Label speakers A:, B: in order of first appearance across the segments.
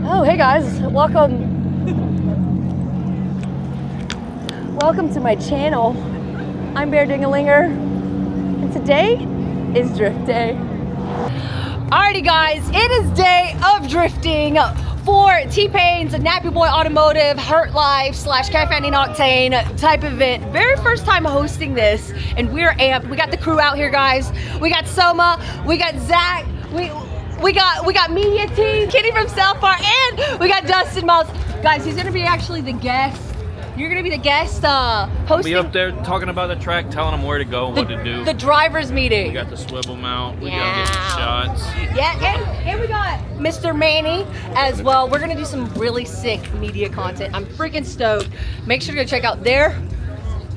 A: Oh, hey guys, welcome to my channel. I'm Dellinger, and today is Drift Day. Alrighty guys, it is day of drifting for T-Pain's Nappy Boy Automotive Hertlife / Caffeine Octane type event. Very first time hosting this, and we're amped. We got the crew out here, guys. We got Soma, we got Zach, we got media team, Kenny from South Park, and we got Dustin Miles. Guys, he's gonna be actually the guest. You're gonna be the guest hosting.
B: Be up there talking about the track, telling them where to go, what to do.
A: The driver's meeting.
B: We got the swivel mount. We gotta get the shots.
A: Yeah, and we got Mr. Manny as well. We're gonna do some really sick media content. I'm freaking stoked. Make sure to go check out their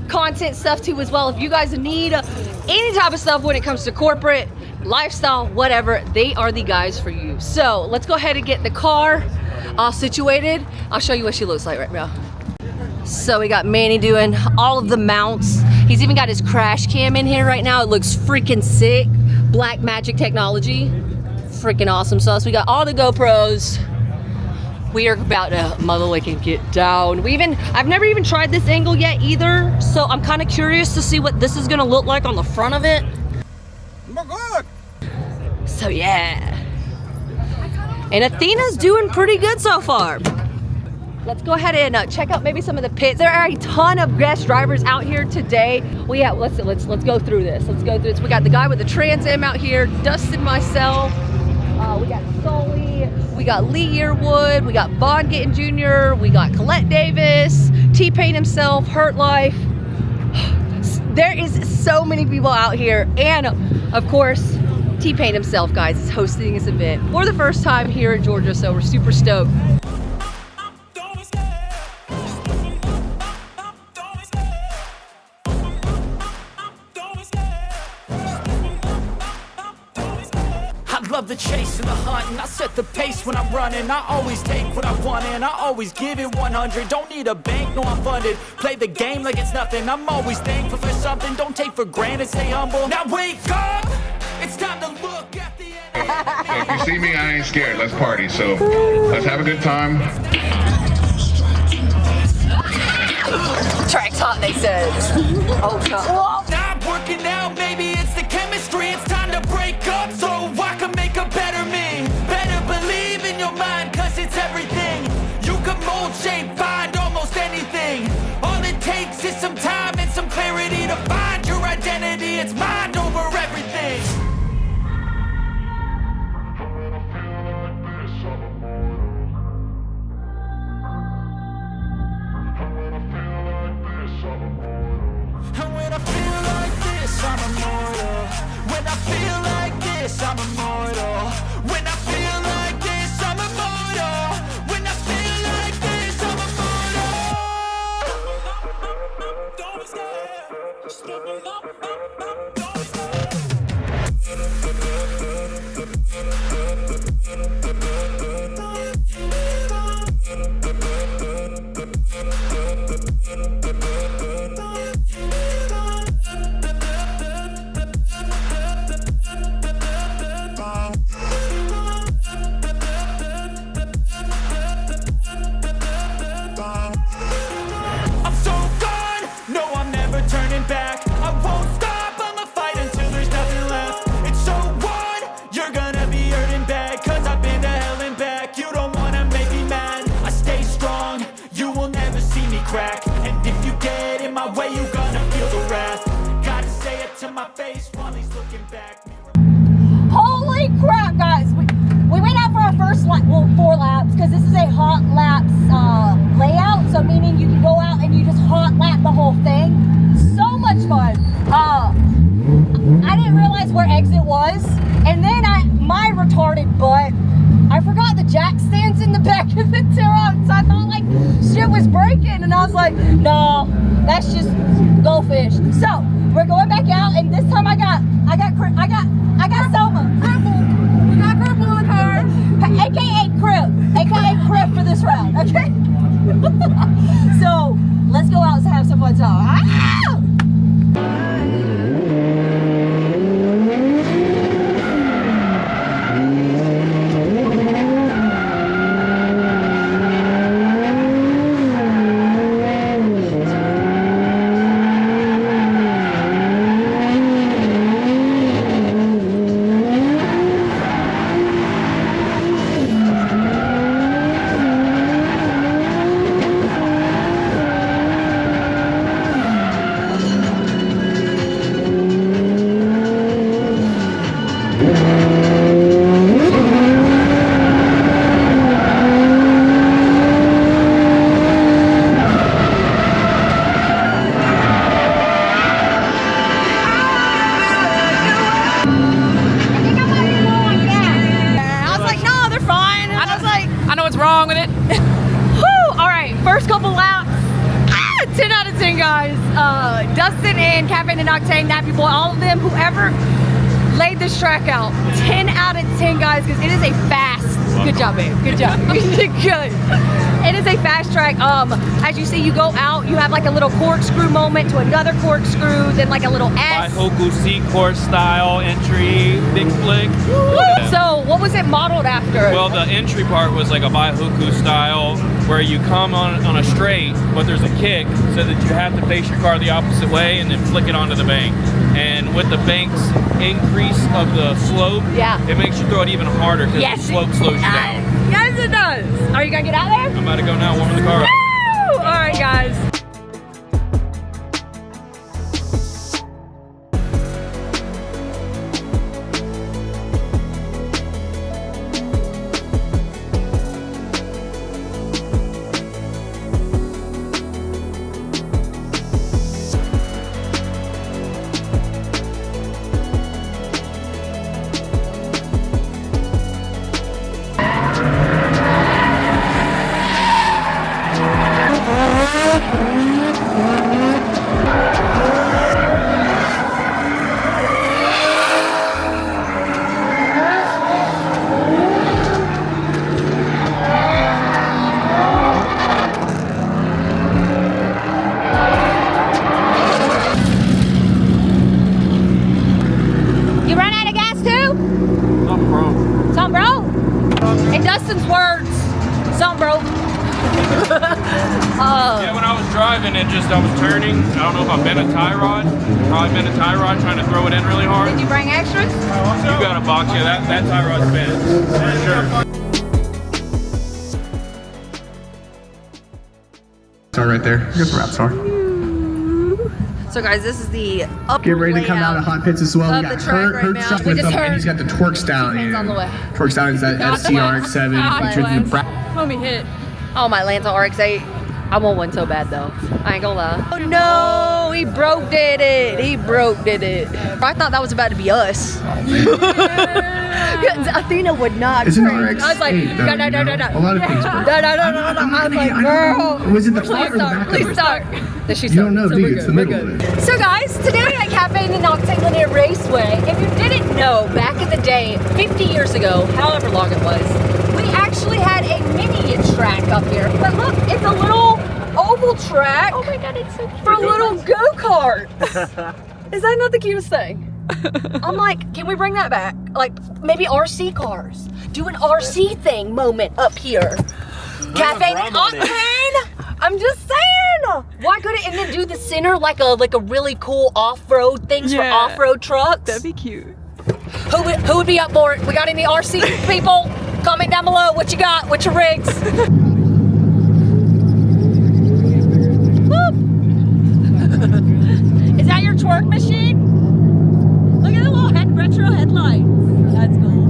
A: content stuff too as well. If you guys need any type of stuff when it comes to corporate, lifestyle, whatever, they are the guys for you. So let's go ahead and get the car all situated. I'll show you what she looks like right now. So we got Manny doing all of the mounts. He's even got his crash cam in here right now. It looks freaking sick. Black magic technology. Freaking awesome sauce. We got all the GoPros. We are about to mother-lick and get down. I've never even tried this angle yet either, so I'm kind of curious to see what this is gonna look like on the front of it.
C: Oh my God.
A: So yeah. And Athena's doing pretty good so far. Let's go ahead and check out maybe some of the pits. There are a ton of guest drivers out here today. Let's go through this. Let's go through this. We got the guy with the Trans Am out here, Dustin, myself. We got Sully. We got Lee Yearwood. We got Bond Getting Jr. We got Colette Davis, T-Pain himself, Hertlife. There is so many people out here, and of course, T-Pain himself, guys, is hosting this event for the first time here in Georgia. So we're super stoked.
D: Love the chase and the hunt, and I set the pace when I'm running. I always take what I want and I always give it 100. Don't need a bank, no I'm funded. Play the game like it's nothing. I'm always thankful for something. Don't take for granted, stay humble. Now wake up, it's time to look at the end.
E: So if you see me, I ain't scared. Let's party. So let's have a good time.
A: Track's hot, they said. Oh, God.
D: Now I'm working out, maybe it's the chemistry. It's time to break up so I can make a better me. Better believe in your mind, cause it's everything. You can mold, shape, find almost anything. All it takes is some time and some clarity to find your identity. It's mind over everything. And when I feel
A: crap, guys. We went out for our first lap, well, 4 laps, because this is a hot laps layout. So meaning you can go out and you just hot lap the whole thing. So much fun. I didn't realize where exit was, and then my retarded butt, I forgot the jack stands in the back of the T-Roc, so I thought like shit was breaking, and I was like, no, that's just goldfish. So we're going back out, and this time I got Selma. We got cripple in the car, aka Crip for this round. Okay. So let's go out and have some fun time. Ah! Dustin and Caffeine and Octane, Nappy Boy, all of them, whoever laid this track out, 10 out of 10, guys, because it is a fast. Good job, babe. Good job. You did good. It is a fast track. As you see, you go out, you have like a little corkscrew moment to another corkscrew, then like a little S.
B: Baihoku C-course style entry, big flick.
A: So what was it modeled after?
B: Well, the entry part was like a Baihoku style, where you come on a straight, but there's a kick, so that you have to face your car the opposite way and then flick it onto the bank. And with the bank's increase of the slope, it makes you throw it even harder because the slope slows you down.
A: Yes, it does. Are you gonna get out there?
B: I'm about to go now, warming the car up.
A: Woo! All right, guys.
B: Yeah, when I was driving, I was turning. I don't know if I bent a tie rod. Probably bent a tie rod trying to throw it in really hard.
A: Did you bring extras?
B: You got a box, yeah, that tie rod's bent. For sure.
E: Star right there. Here's the wrap star.
A: So guys, this is the upper
E: Get ready to come out of hot pits as well.
A: Of
E: We got
A: the track right now.
E: stuff
A: We
E: with
A: just
E: him,
A: heard
E: and he's got the torque stallion.
A: on the way.
E: Torque stallion is that SCRX7 featured in the
F: Homie hit.
A: Oh, my Lanza RX-8. I want one so bad though. I ain't gonna lie. Oh no, he broke did it. He broke did it. I thought that was about to be us. Athena would not.
E: It's an
A: train.
E: RX-8
A: I was like,
E: though,
A: no.
E: A lot of things broke.
A: No. I was like, girl.
E: Was it the front or the back?
A: Please start.
E: You don't know, do you? It's the middle of it.
A: So guys, today at Caffeine and Octane Lanier Raceway, if you didn't know, back in the day, 50 years ago, however long it was, we actually had a mini track up here. But look, it's a little oval track. Oh my god, it's so cute. For a little go-kart. Is that not the cutest thing? I'm like, can we bring that back? Like, maybe RC cars. Do an RC thing moment up here. Caffeine and Octane. I'm just saying. Why couldn't and then do the center like a really cool off-road things for off-road trucks?
F: That'd be cute.
A: Who would be up for it? We got any RC people? Comment down below what you got, what's your rigs. Is that your twerk machine? Look at the little retro headlights. That's cool.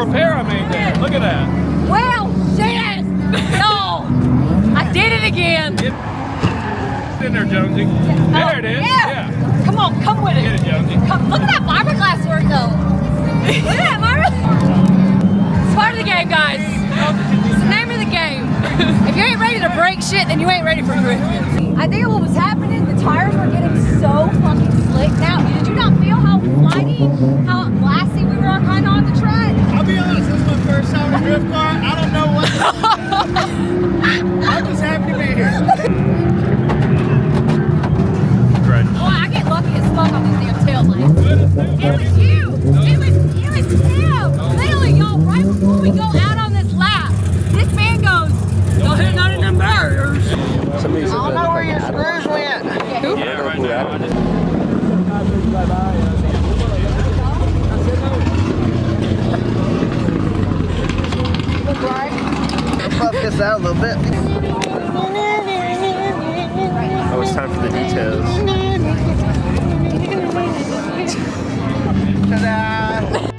B: repair I made there. Look at that.
A: Well, shit! No! I did it again!
B: Get in there, Jonesy. There it is.
A: Yeah. Come on, come with it.
B: Get it, Jonesy.
A: Come, look at that fiberglass work though. Look at that fiberglass. It's part of the game, guys. It's the name of the game. If you ain't ready to break shit, then you ain't ready for drifting. I think what was happening, the tires were getting so fucking slick. Now, did you not feel how flighty, how glassy we were kind of on the track?
C: I'll be honest, this is my first time in a drift car. I don't know what. I'm just happy to be here.
A: Oh, I get lucky as fuck on these damn tail lights. It was you. It was him. Literally, y'all, right before we go out on this lap, this man goes, don't hit none of them barriers.
C: I don't know where your screws went.
B: Yeah, right now.
C: Puff this out a little bit.
F: Oh, it's time for the details.
C: Ta-da!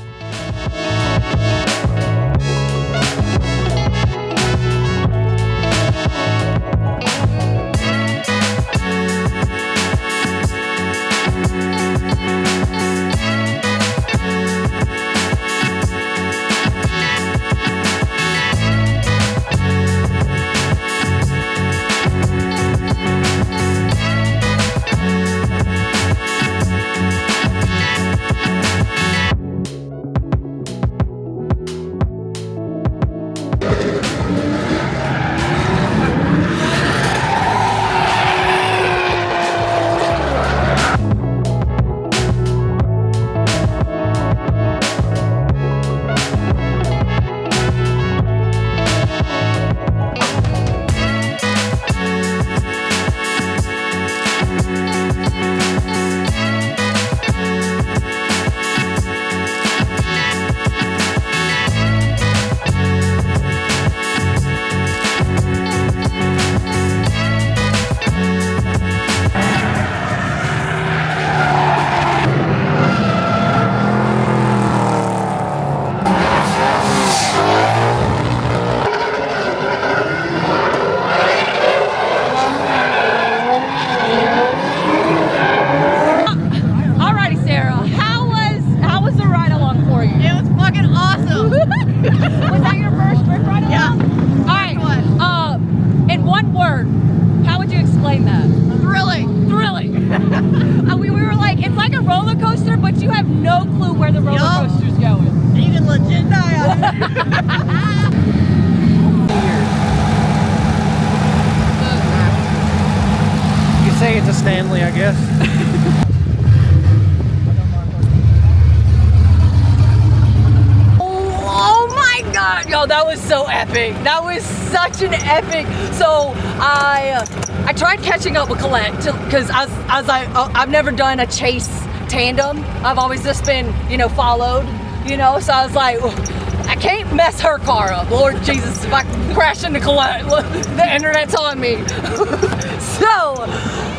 F: Say it's a Stanley, I guess.
A: Oh my god, yo, that was so epic. That was such an epic. So I tried catching up with Colette because I've never done a chase tandem. I've always just been, you know, followed, you know. So I was like, I can't mess her car up. Lord Jesus, if I crash into Colette, the internet's on me. So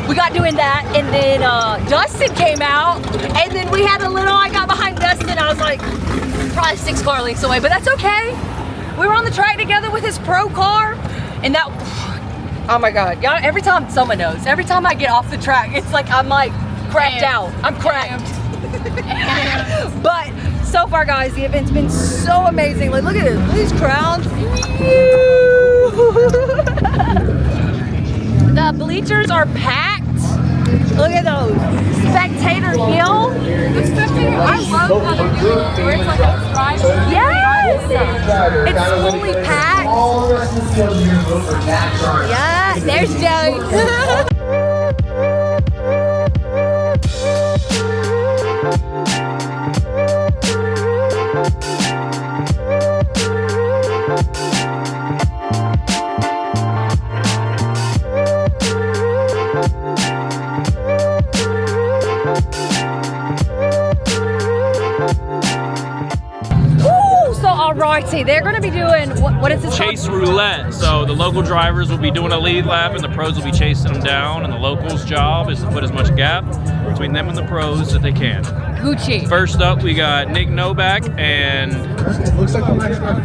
A: we got doing that, and then Dustin came out, and then we had I got behind Dustin. I was like, probably 6 car lengths away, but that's okay. We were on the track together with his pro car, and that, oh my God. Y'all, every time, someone knows, every time I get off the track, it's like I'm like cracked out. I'm cracked. But so far, guys, the event's been so amazing. Like, look at this, these crowds. The bleachers are packed. Look at those. Spectator Hill.
G: I love how they're doing it where it's like a drive-through.
A: Yes! It's fully packed. Yeah, there's Joey. Alrighty, they're going to be doing, what is this
B: Chase
A: called?
B: roulette. So the local drivers will be doing a lead lap and the pros will be chasing them down, and the locals' job is to put as much gap between them and the pros that they can.
A: Gucci.
B: First up, we got Nick Novak and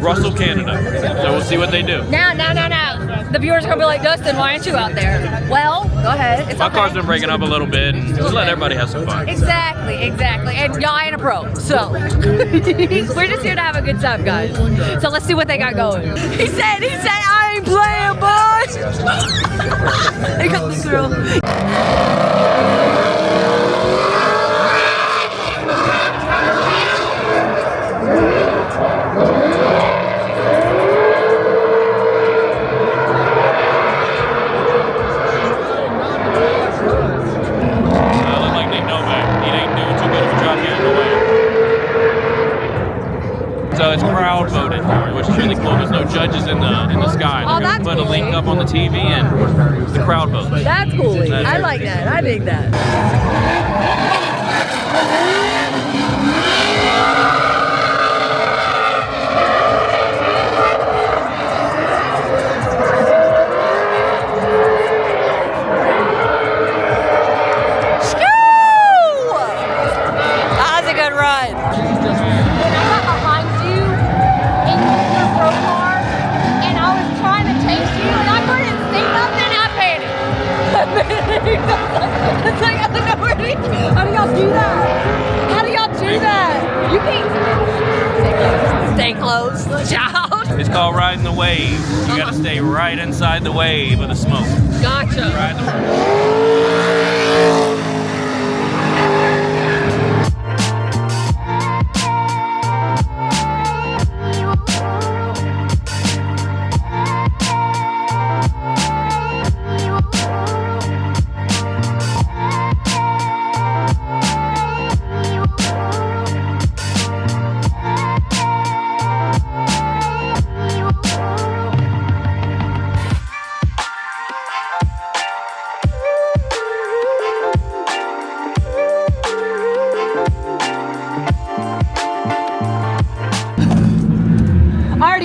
B: Russell Canada. So we'll see what they do.
A: No. The viewers are gonna be like, Dustin, why aren't you out there? Well, go ahead. It's
B: My
A: okay.
B: car's been breaking up a little bit, and just let everybody have some fun.
A: Exactly. And y'all ain't a pro, so we're just here to have a good time, guys. So let's see what they got going. He said, I ain't playing, boys. Here comes the girl.
B: So it's crowd voted for, which is really cool. There's no judges in the sky.
A: Oh,
B: They're
A: that's
B: gonna put a
A: cool.
B: link up on the TV and the crowd vote.
A: That's cool.
B: That's
A: I
B: it.
A: like that. I dig that. That was a good run. When I got behind you in your pro car and I was trying to chase you and I couldn't see nothing, I panicked. It's like, I don't know where to be. How do y'all do that? How do y'all do that? You can't stay close, child.
B: It's called riding the wave. You gotta stay right inside the wave of the smoke.
A: Gotcha.
B: Ride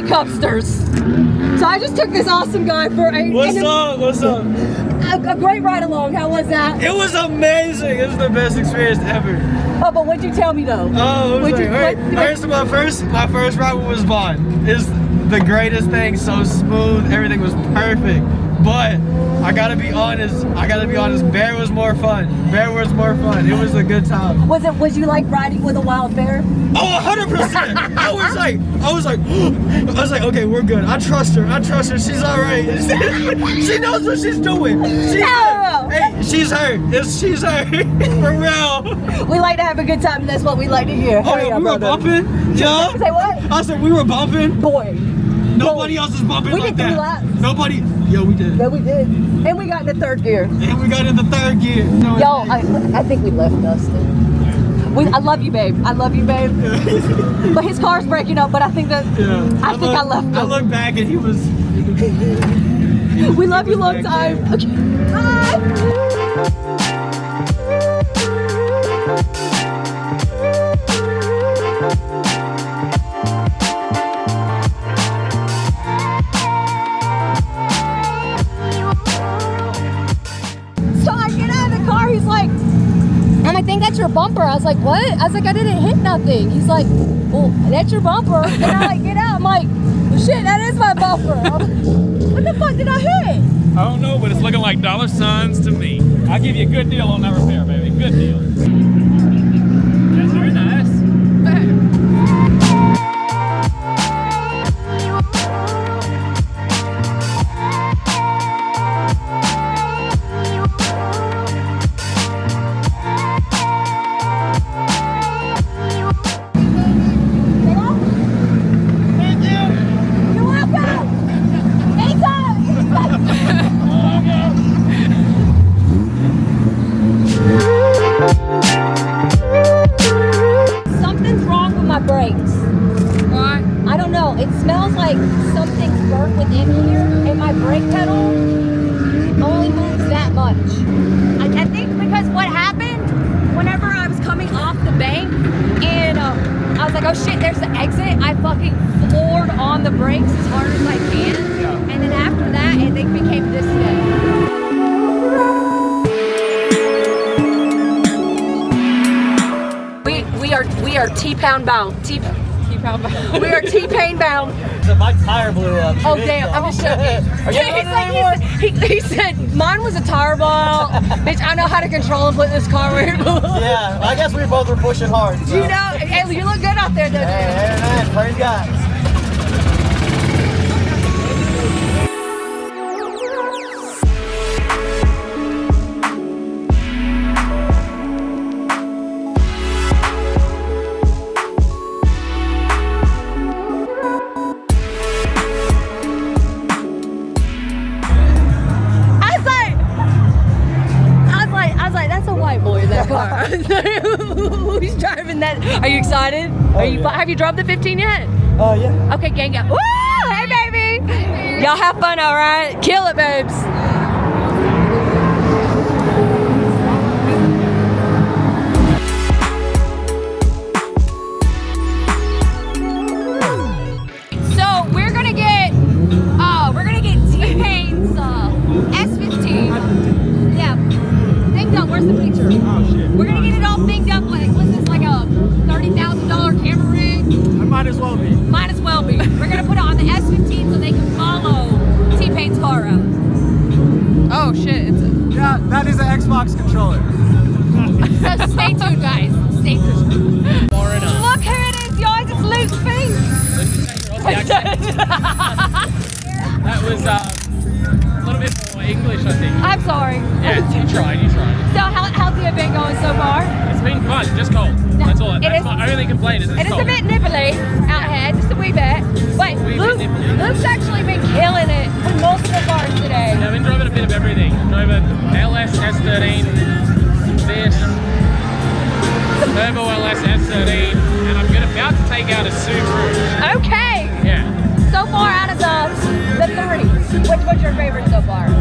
B: the
A: Cupsters. So I just took this awesome guy for
H: What's up?
A: A great ride along. How was that?
H: It was amazing. It was the best experience ever.
A: Oh, but what'd you tell me though?
H: Oh, it was
A: What'd
H: like,
A: you-
H: first my first ride was Vaughn. It's the greatest thing. So smooth. Everything was perfect. But I gotta be honest. Bear was more fun. It was a good time.
A: Was you like riding with a wild bear?
H: Oh, 100%. I was like, okay, we're good. I trust her. She's all right. She knows what she's doing. She's her. She's her. For real.
A: We like to have a good time, and that's what we like to hear.
H: Oh, yeah, we were bumping. Yeah.
A: Say what?
H: I said we were bumping.
A: Boy.
H: Nobody else is bumping
A: We
H: like
A: did 3
H: that.
A: laps.
H: Nobody. Yeah, we did.
A: Yeah, we did. And we got in the 3rd gear.
H: And we got in the 3rd gear. No,
A: Yo, I think we left Dustin. I love you, babe. But his car's breaking up. But I think that I left him.
H: I look back and he was.
A: We love you long time. Okay. Bye. So I get out of the car. He's like, I think that's your bumper. I was like, what? I was like, I didn't hit nothing. He's like, well, that's your bumper. And I like get out. I'm like, well, shit, that is my bumper. I'm like, what the fuck did I hit?
B: I don't know, but it's looking like dollar signs to me. I'll give you a good deal on that repair, baby. Good deal. That's very nice.
A: You're welcome. Anytime. Something's wrong with my brakes.
I: Why?
A: I don't know. It smells like something's burnt within here, and my brake pedal only moves that much. I think because what happened whenever I was coming off the bank, and I was like, oh shit, there's the exit. I fucking floored on the brakes as hard as I can, and then after that, it became this thing. We are T-pound bound. T-pound bound. We are T-pain bound.
H: My tire blew up.
A: Oh damn! I'm just joking. He said mine was a tire ball. Bitch, I know how to control and put this car where it moves.
H: Yeah, I guess we both were pushing hard. So.
A: You know, hey, you look good out there, don't you?
H: Hey, man, praise God.
A: Who's driving that? Are you excited? Have you drove the 15 yet?
H: Oh, yeah.
A: Okay, gang. Woo! Hey, baby. Y'all have fun, all right? Kill it, babes. So we're gonna get T-Pain's S15. Yeah. Thinged up. Where's the picture? Oh shit. We're gonna get it all thinged up. What's this, like a $30,000 camera rig?
H: I might as well be.
A: Might as well be. We're gonna put it on the S15 so they can follow T-Pain's car out. Oh shit!
H: Yeah, that is an Xbox controller.
A: So stay tuned, guys. Stay tuned. Look who it is, guys. It's Luke's feet.
B: That was a little bit more English, I think.
A: I'm sorry.
B: Yeah, you tried.
A: So how's the event going so far?
B: It's been fun, just cold. That's all. That's my only complaint is it's
A: It is
B: cold.
A: a bit nipply out here, just a wee bit. But Luke's actually been killing it with multiple cars today.
B: Yeah, I've been driving a bit of everything. I drove an LS S13, this, the Turbo LS S13, and I'm about to take out a Subaru.
A: Okay.
B: Yeah.
A: So far out of the three, which was your favorite so far?
B: The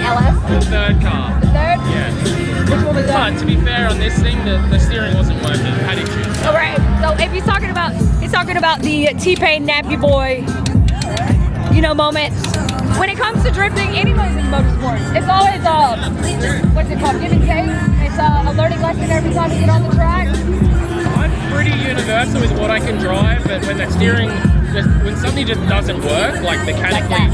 A: LS?
B: The third car.
A: The third?
B: Yeah.
A: Which one was that?
B: But to be fair on this thing, the steering wasn't working. I had issues.
A: All right. So if he's talking about the T-Pain Nappy Boy, moment. When it comes to drifting, anybody's in motorsports. It's always what's it called? Give and take. It's a learning lesson every time you get on the track.
B: I'm pretty universal with what I can drive, but when the steering, when something just doesn't work, like mechanically,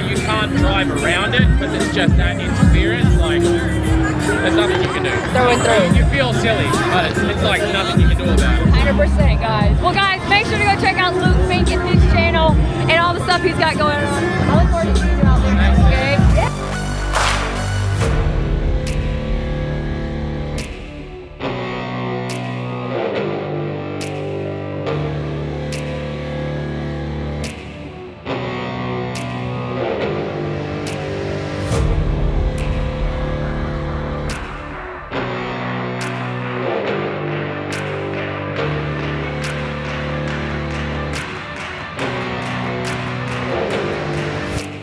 B: you can't drive around it, but it's just that interference, like there's nothing you can do.
A: Through and through.
B: You feel silly, but it's like nothing you can do about it.
A: 100%, guys. Well, guys, make sure to go check out Luke Fink and his channel and all the stuff he's got going on. I look forward to seeing you out there. Okay?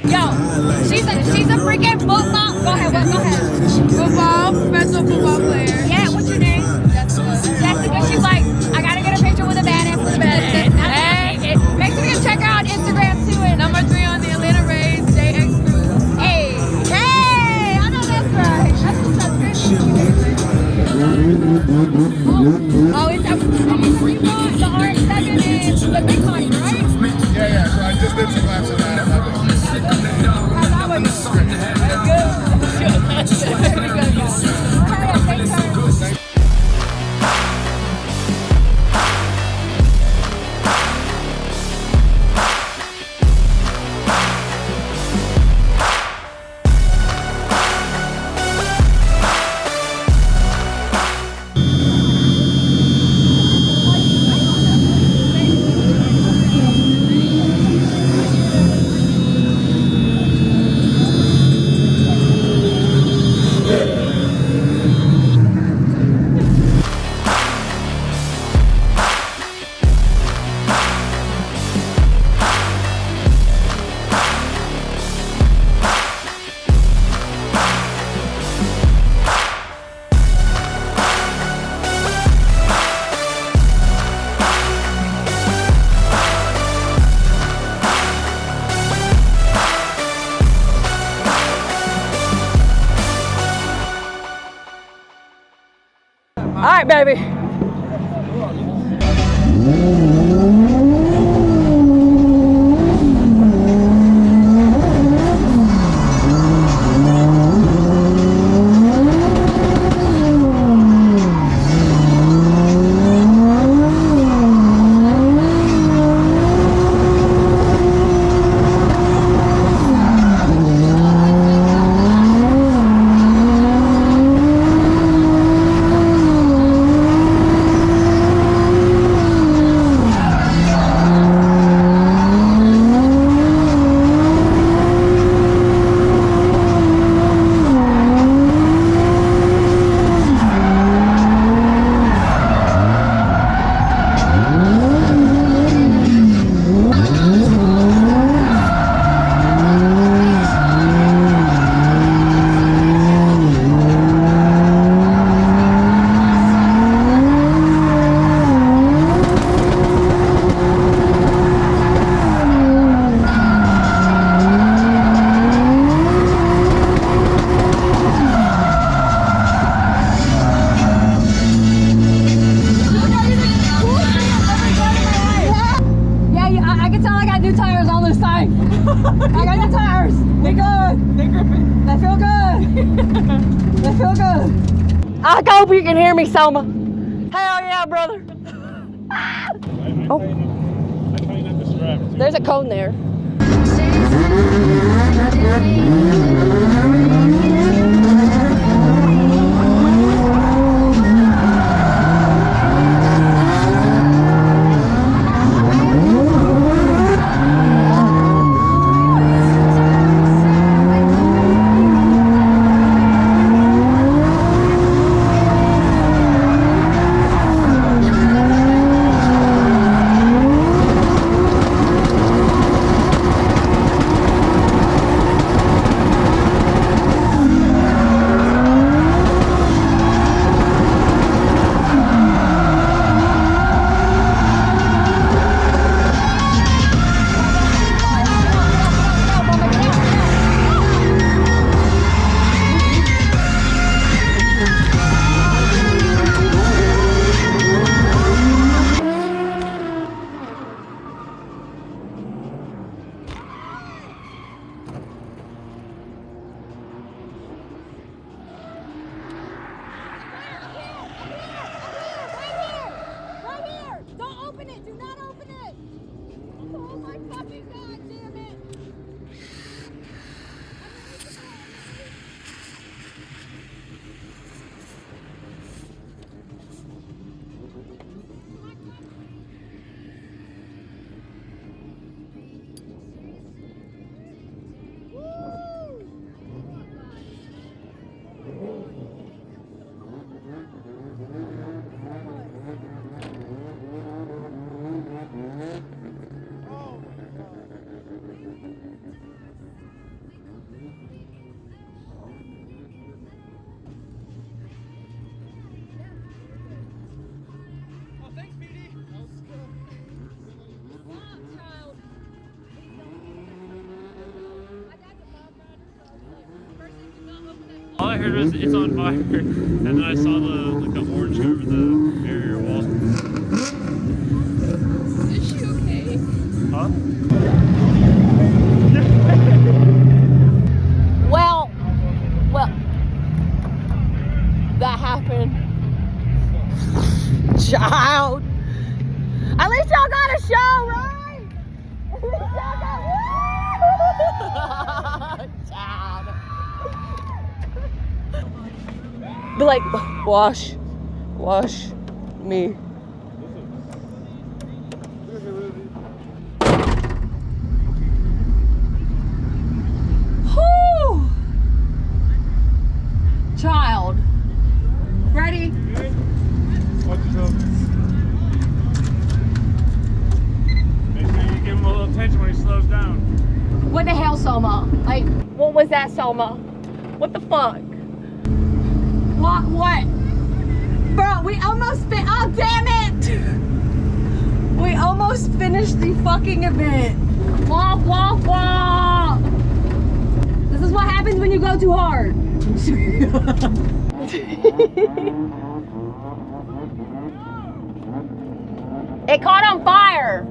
A: Yeah. She's a freaking football. Go ahead.
I: Professional football player.
A: Yeah, what's your name? Jessica. She's like, I gotta get a picture with a badass. Hey, make sure you check her out on Instagram too. And
I: Number 3 on the Atlanta Race, JX Crew.
A: Hey, I know that's right. That's what's up, bitch. Oh, it's the RX-7 is the big money, right?
C: Yeah, so I just did some laps of that.
A: All right, baby. I hope you can hear me, Selma. Hell yeah, brother. Oh, there's a cone there.
B: All I heard was it's on fire, and then I saw the orange over the barrier wall.
I: Is she okay?
B: Huh?
A: Well, that happened. Child. At least y'all got a show, right? At least y'all got child. Be like, wash me. Whew. Child. Ready?
B: Watch yourself. Make sure you give him a little attention when he slows down.
A: What the hell, Selma? Like, what was that, Selma? What the fuck? What? Bro, we almost oh, damn it! We almost finished the fucking event. Wah, wah, wah! This is what happens when you go too hard. It caught on fire.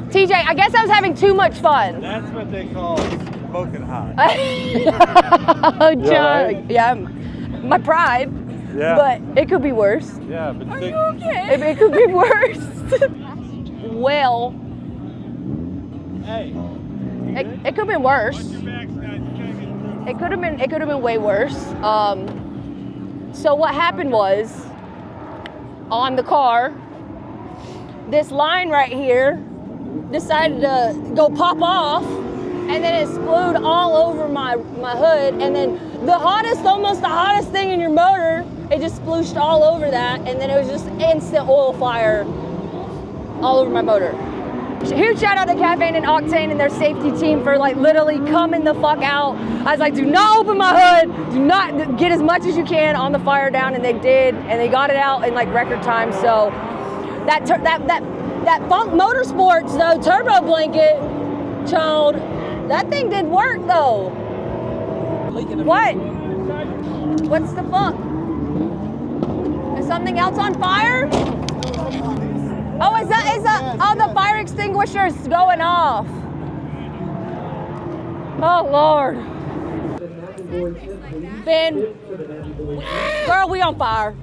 A: TJ, I guess I was having too much fun.
F: That's what they call smoking hot.
A: Oh, John. Yeah, my pride.
F: Yeah.
A: But it could be worse.
F: Yeah, but
A: Are you okay? It could be worse. Well,
F: hey.
A: it could have been worse. It could have been way worse. So what happened was, on the car, this line right here decided to go pop off, and then it exploded all over my hood, and then almost the hottest thing in your motor, it just splooshed all over that, and then it was just instant oil fire all over my motor. Huge shout out to Caffeine and Octane and their safety team for like literally coming the fuck out. I was like, do not open my hood, do not get as much as you can on the fire down, and they did, and they got it out in like record time. So that Funk Motorsports though turbo blanket, child, that thing did work though. What? What's the fuck? Is something else on fire? Oh, is the fire extinguisher is going off. Oh, Lord. Ben, girl, we on fire.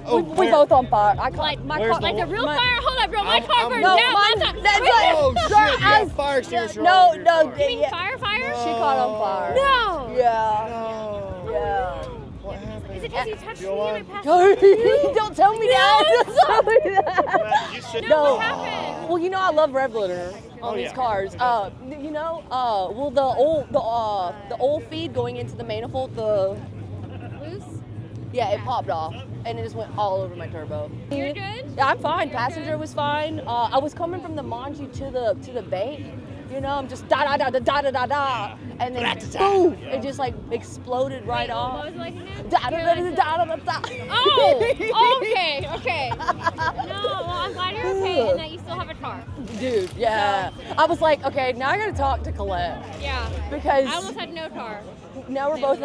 A: We both on fire.
I: Like the real fire? Hold up, bro. My car burned down.
C: Oh, shit, you got fire extinguisher.
A: No.
I: You mean fire?
A: She caught on fire.
I: No.
A: Yeah.
C: No.
A: Yeah.
C: What happened?
I: Is it because you touched me and I passed?
A: Don't tell me that. Don't tell me that.
I: No, what happened?
A: Well, you know I love rev litter on these cars. You know, well the old feed going into the manifold,
I: Loose?
A: yeah, it popped off and it just went all over my turbo.
I: You're good?
A: Yeah, I'm fine. Passenger
I: good?
A: was fine. I was coming from the Manji to the bank. You know, I'm just da da da da da da da da, and then boom, it just like exploded right off.
I: What was it like again?
A: Da da da da da da da.
I: Oh, okay. No, well, I'm glad you're okay and that you still have a car.
A: Dude, yeah. I was like, okay, now I gotta talk to Colette.
I: Yeah.
A: Because
I: I almost had no car.
A: now we're both.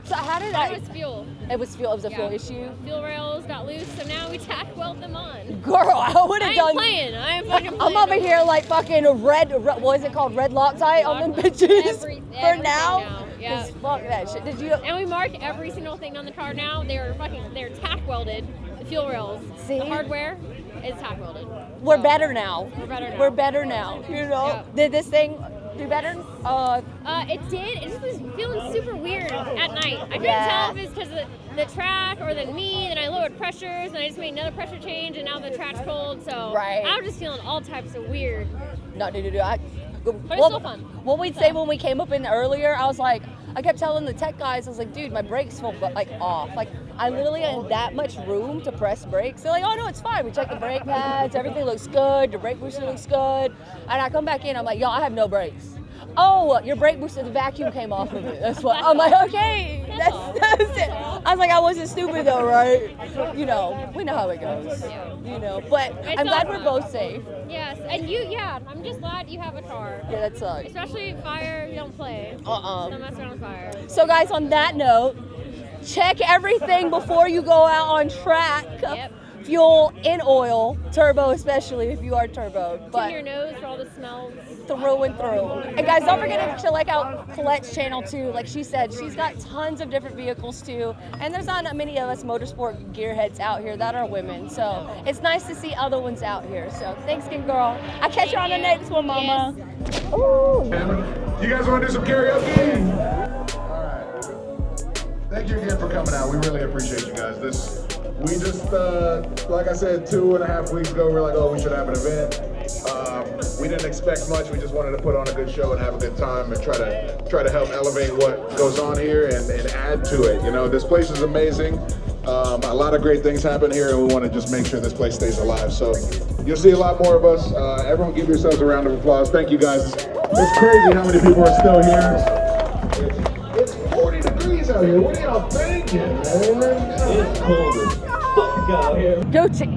A: So how did
I: That was fuel.
A: It was fuel. It was a fuel
I: Yeah.
A: issue.
I: Fuel rails got loose, so now we tack weld them on.
A: Girl, I would have
I: I
A: done.
I: am playing. I am fucking playing.
A: I'm over here like fucking what is it called? Red Loctite on them bitches for now.
I: Yeah.
A: Fuck that shit. Did you?
I: And we mark every single thing on the car now. They're tack welded. The fuel rails.
A: See?
I: The hardware is tack welded.
A: We're better now.
I: We're better now.
A: You know?
I: Yeah.
A: Did this thing do better?
I: It did. It just was feeling super weird at night. I couldn't
A: Yeah.
I: tell if it's because of the track or then me. Then I lowered pressures and I just made another pressure change and now the track's cold. So
A: Right.
I: I was just feeling all types of weird.
A: No, dude.
I: But it's still fun.
A: What we'd say when we came up in earlier, I was like, I kept telling the tech guys, I was like, dude, my brakes feel like off. Like I literally had that much room to press brakes. They're like, oh no, it's fine. We checked the brake pads, everything looks good, the brake booster looks good. And I come back in, I'm like, yo, I have no brakes. Oh, your brake booster, the vacuum came off of it. That's what I'm like, okay, that's it. I was like, I wasn't stupid though, right? You know, we know how it goes. You know, but
I: It's
A: I'm glad
I: all
A: we're
I: fun.
A: both safe.
I: Yes, and I'm just glad you have a car.
A: Yeah, that sucks.
I: Especially fire, you don't play. Don't mess around with fire.
A: So guys, on that note, check everything before you go out on track.
I: Yep.
A: Fuel and oil, turbo especially if you are turbo.
I: To
A: But
I: your nose for all the smells.
A: through and through. And guys, don't forget to check out Colette's channel too. Like she said, she's got tons of different vehicles too. And there's not many of us motorsport gearheads out here that are women. So it's nice to see other ones out here. So thanks again, girl. I'll catch you on the next one, mama.
I: Yes.
A: Ooh.
E: You guys want to do some karaoke? All right. Thank you again for coming out. We really appreciate you guys. We just, like I said, 2.5 weeks ago, we were like, oh, we should have an event. We didn't expect much. We just wanted to put on a good show and have a good time and try to help elevate what goes on here and add to it. You know, this place is amazing. A lot of great things happen here, and we want to just make sure this place stays alive. So you'll see a lot more of us. Everyone give yourselves a round of applause. Thank you, guys. It's crazy how many people are still here. It's 40 degrees out here. What are y'all thinking, man? It's cold as fuck out here.
A: Gucci.